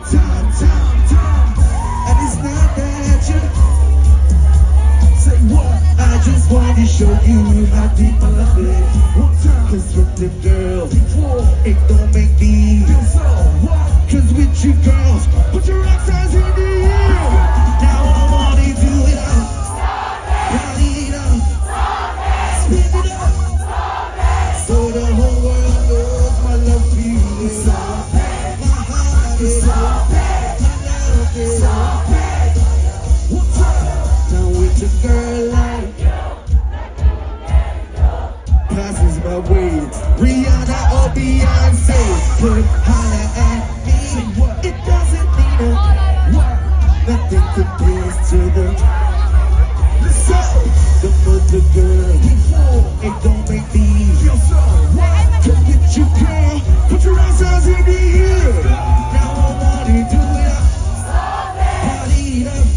time. And it's not that you say what. I just want to show you how deep I love it. Cause with the girls, it don't make me feel so. Cause with you girls, put your rocks eyes in the air. Now I wanna do it up. Rally it up. Spin it up. So the whole world knows my love for you. My heart is my love is now with the girl like passes my way. Rihanna or Beyonce could holler at me. It doesn't mean nothing compares to the mother girl. It don't make me feel so. Come get you, girl. Put your eyes in the air. Now I wanna do it up. Party it up.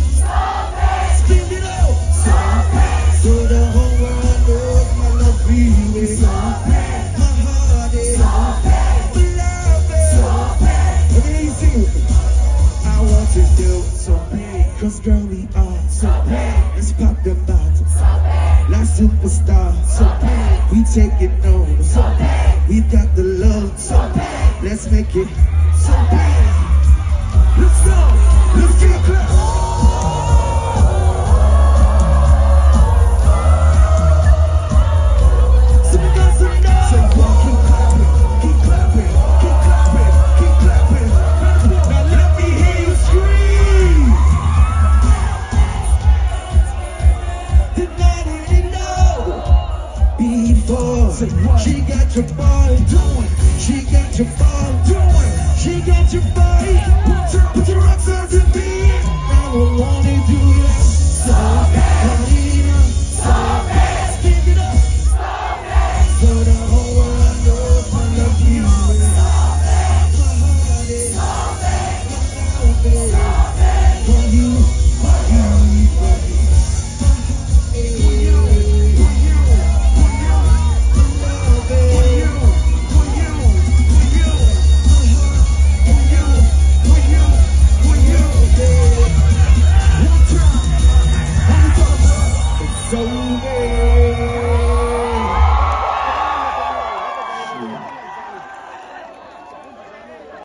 Spin it out. So the whole world knows my love for you. My heart is love it. Everybody sing with me. I want to do so big. Cause girl, we are so big. Let's pop them bottles. Like superstars. So big. We take it over. So big. We got the love. So big. Let's make it so big. Let's go. Let's get close. She got your ball doing. She got your ball doing. She got your ball.